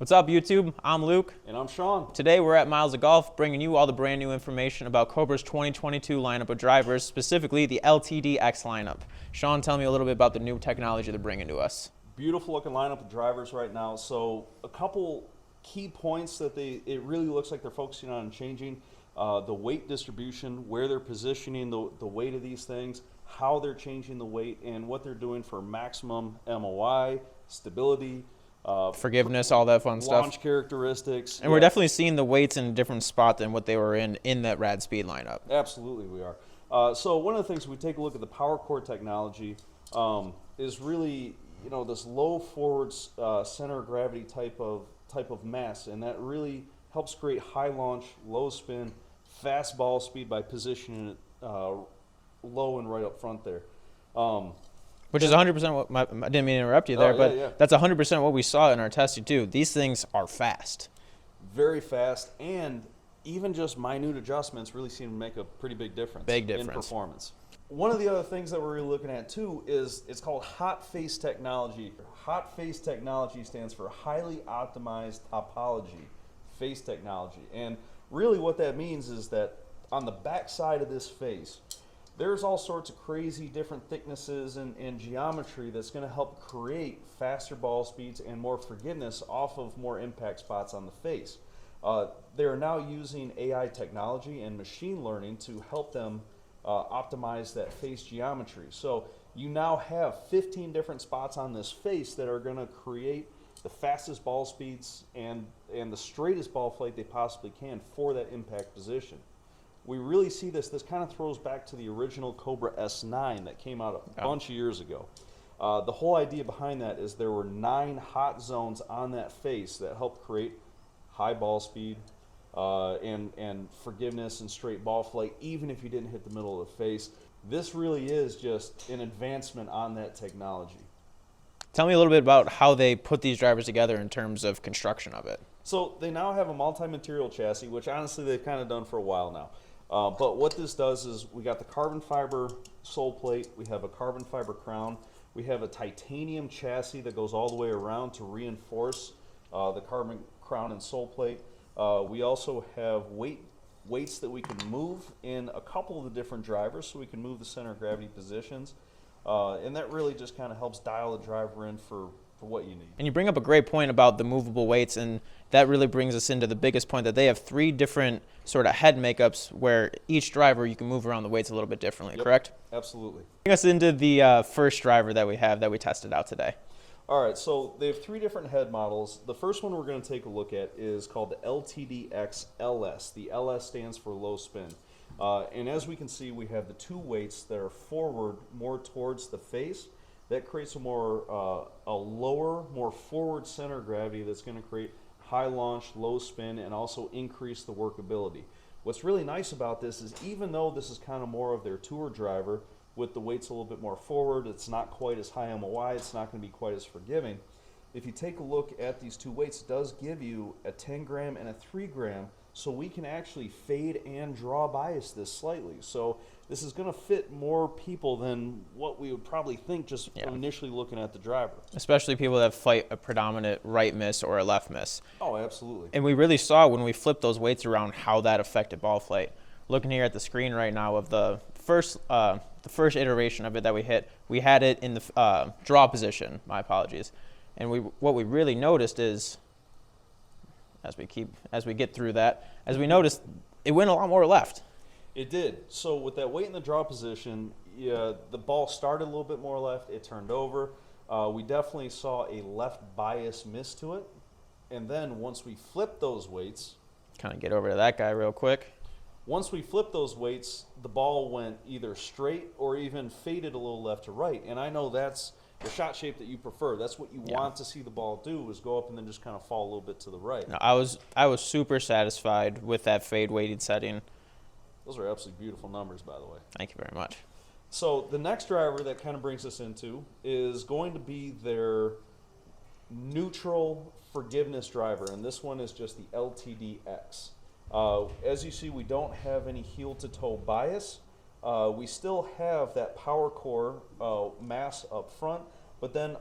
What's up, YouTube? I'm Luke. And I'm Sean. Today we're at Miles of Golf, bringing you all the brand new information about Cobra's 2022 lineup of drivers, specifically the LTD-X lineup. Sean, tell me a little bit about the new technology they're bringing to us. Beautiful looking lineup of drivers right now. So a couple key points that it really looks like they're focusing on and changing. The weight distribution, where they're positioning the weight of these things, how they're changing the weight, and what they're doing for maximum MOI, stability, forgiveness, all that fun stuff. Launch characteristics. And we're definitely seeing the weights in a different spot than what they were in that Rad Speed lineup. Absolutely we are. So one of the things we take a look at the power core technology is really, this low forward center of gravity type of mass, and that really helps create high launch, low spin, fast ball speed by positioning it low and right up front there. Which is 100% what I didn't mean to interrupt you there, but that's 100% what we saw in our testing too. These things are fast. Very fast, and even just minute adjustments really seem to make a pretty big difference. In performance. One of the other things that we're really looking at too is it's called hot face technology. Hot face technology stands for highly optimized topology face technology. And really what that means is that on the back side of this face, there's all sorts of crazy different thicknesses and geometry that's going to help create faster ball speeds and more forgiveness off of more impact spots on the face. They are now using AI technology and machine learning to help them optimize that face geometry. So you now have 15 different spots on this face that are going to create the fastest ball speeds and the straightest ball flight they possibly can for that impact position. We really see this kind of throws back to the original Cobra S9 that came out a bunch of years ago. The whole idea behind that is there were 9 hot zones on that face that helped create high ball speed and forgiveness and straight ball flight, even if you didn't hit the middle of the face. This really is just an advancement on that technology. Tell me a little bit about how they put these drivers together in terms of construction of it. So they now have a multi-material chassis, which honestly they've kind of done for a while now. But what this does is we got the carbon fiber sole plate, we have a carbon fiber crown, we have a titanium chassis that goes all the way around to reinforce the carbon crown and sole plate. We also have weights that we can move in a couple of the different drivers, so we can move the center of gravity positions. And that really just kind of helps dial the driver in for what you need. And you bring up a great point about the movable weights, and that really brings us into the biggest point that they have 3 different sort of head makeups where each driver you can move around the weights a little bit differently, correct? Absolutely. Bring us into the first driver that we have that we tested out today. All right, so they have 3 different head models. The first one we're going to take a look at is called the LTD-X LS. The LS stands for low spin. And as we can see, we have the 2 weights that are forward more towards the face. That creates a lower, more forward center of gravity that's going to create high launch, low spin, and also increase the workability. What's really nice about this is even though this is kind of more of their tour driver with the weights a little bit more forward, it's not quite as high MOI, it's not going to be quite as forgiving. If you take a look at these 2 weights, it does give you a 10 gram and a 3 gram, so we can actually fade and draw bias this slightly. So this is going to fit more people than what we would probably think just from initially looking at the driver. Especially people that fight a predominant right miss or a left miss. Oh, absolutely. And we really saw when we flipped those weights around how that affected ball flight. Looking here at the screen right now of the first iteration of it that we hit, we had it in the draw position. My apologies. And what we really noticed is, as we get through that, as we noticed, it went a lot more left. It did. So with that weight in the draw position, the ball started a little bit more left. It turned over. We definitely saw a left bias miss to it. And then once we flipped those weights, kind of get over to that guy real quick. Once we flipped those weights, the ball went either straight or even faded a little left to right. And I know that's the shot shape that you prefer. That's what you want to see the ball do, is go up and then just kind of fall a little bit to the right. No, I was super satisfied with that fade weighted setting. Those are absolutely beautiful numbers, by the way. Thank you very much. So the next driver that kind of brings us into is going to be their neutral forgiveness driver, and this one is just the LTD-X. As you see, we don't have any heel to toe bias. We still have that power core mass up front, but then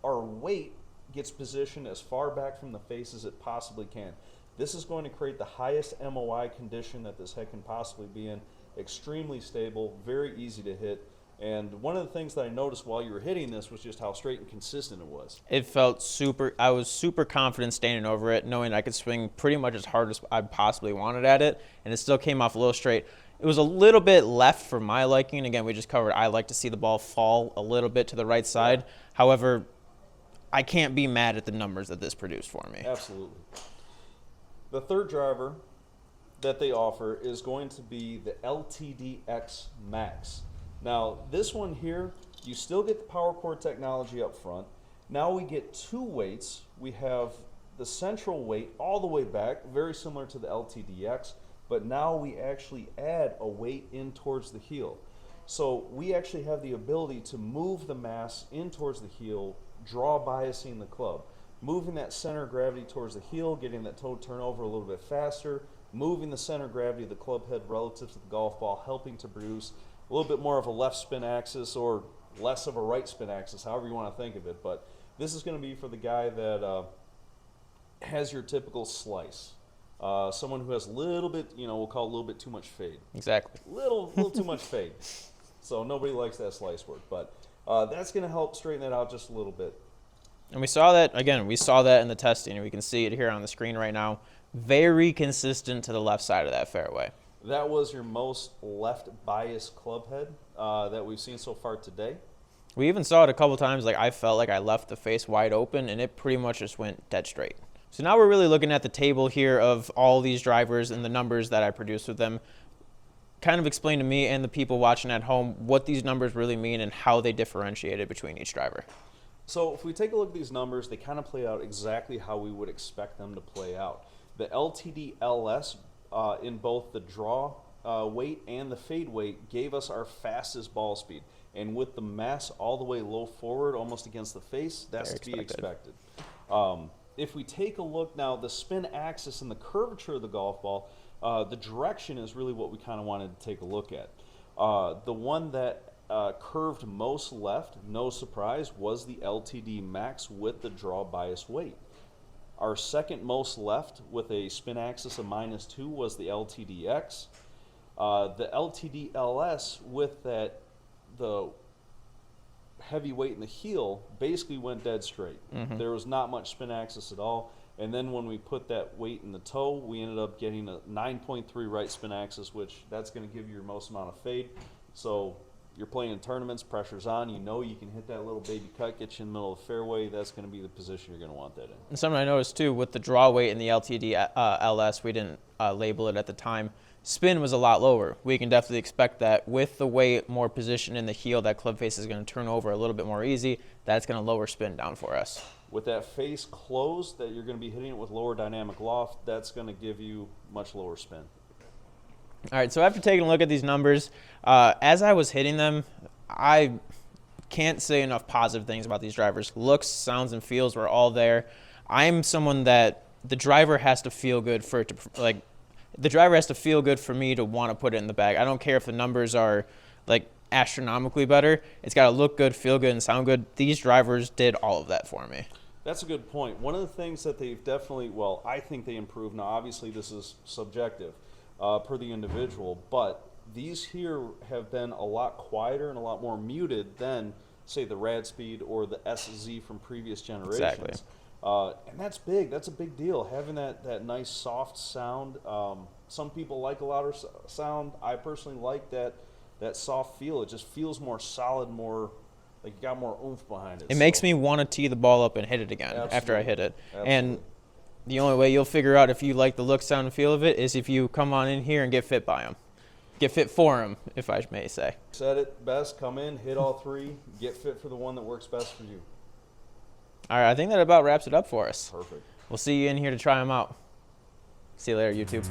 our weight gets positioned as far back from the face as it possibly can. This is going to create the highest MOI condition that this head can possibly be in. Extremely stable, very easy to hit. And one of the things that I noticed while you were hitting this was just how straight and consistent it was. It felt super, I was super confident standing over it, knowing I could swing pretty much as hard as I possibly wanted at it, and it still came off a little straight. It was a little bit left for my liking. Again, we just covered I like to see the ball fall a little bit to the right side. However, I can't be mad at the numbers that this produced for me. Absolutely. The third driver that they offer is going to be the LTD-X Max. Now, this one here, you still get the power cord technology up front. Now we get two weights. We have the central weight all the way back, very similar to the LTD-X, but now we actually add a weight in towards the heel. So we actually have the ability to move the mass in towards the heel, draw biasing the club, moving that center of gravity towards the heel, getting that toe turnover a little bit faster, moving the center of gravity of the club head relative to the golf ball, helping to produce a little bit more of a left spin axis or less of a right spin axis, however you want to think of it. But this is going to be for the guy that has your typical slice. Someone who has a little bit, we'll call it a little bit too much fade. Exactly. Little too much fade. So nobody likes that slice work. But that's going to help straighten that out just a little bit. And we saw that, again, we saw that in the testing, and we can see it here on the screen right now. Very consistent to the left side of that fairway. That was your most left biased club head that we've seen so far today. We even saw it a couple times, like I felt like I left the face wide open, and it pretty much just went dead straight. So now we're really looking at the table here of all these drivers and the numbers that I produced with them. Kind of explain to me and the people watching at home what these numbers really mean and how they differentiated between each driver. So if we take a look at these numbers, they kind of play out exactly how we would expect them to play out. The LTD-LS in both the draw weight and the fade weight gave us our fastest ball speed. And with the mass all the way low forward, almost against the face, that's to be expected. If we take a look now, the spin axis and the curvature of the golf ball, the direction is really what we kind of wanted to take a look at. The one that curved most left, no surprise, was the LTD Max with the draw bias weight. Our second most left with a spin axis of -2 was the LTD-X. The LTD-LS with the heavy weight in the heel basically went dead straight. There was not much spin axis at all. And then when we put that weight in the toe, we ended up getting a 9.3 right spin axis, which that's going to give you your most amount of fade. So you're playing in tournaments, pressure's on, you can hit that little baby cut, get you in the middle of the fairway, that's going to be the position you're going to want that in. And something I noticed too, with the draw weight in the LTD-LS, we didn't label it at the time, spin was a lot lower. We can definitely expect that with the weight more positioned in the heel, that club face is going to turn over a little bit more easy. That's going to lower spin down for us. With that face closed, that you're going to be hitting it with lower dynamic loft, that's going to give you much lower spin. All right, so after taking a look at these numbers, as I was hitting them, I can't say enough positive things about these drivers. Looks, sounds, and feels were all there. I'm someone that the driver has to feel good for it to, the driver has to feel good for me to want to put it in the bag. I don't care if the numbers are, astronomically better. It's got to look good, feel good, and sound good. These drivers did all of that for me. That's a good point. One of the things that they've definitely, I think they improved. Now, obviously, this is subjective. Per the individual, but these here have been a lot quieter and a lot more muted than, say, the Rad Speed or the SZ from previous generations. Exactly. And that's big. That's a big deal, having that nice soft sound. Some people like a louder sound. I personally like that soft feel. It just feels more solid, more like you got more oomph behind it. It makes me want to tee the ball up and hit it again. Absolutely. After I hit it. Absolutely. And the only way you'll figure out if you like the look, sound, and feel of it is if you come on in here and get fit by them. Get fit for them, if I may say. Said it best. Come in, hit all three, get fit for the one that works best for you. All right, I think that about wraps it up for us. Perfect. We'll see you in here to try them out. See you later, YouTube.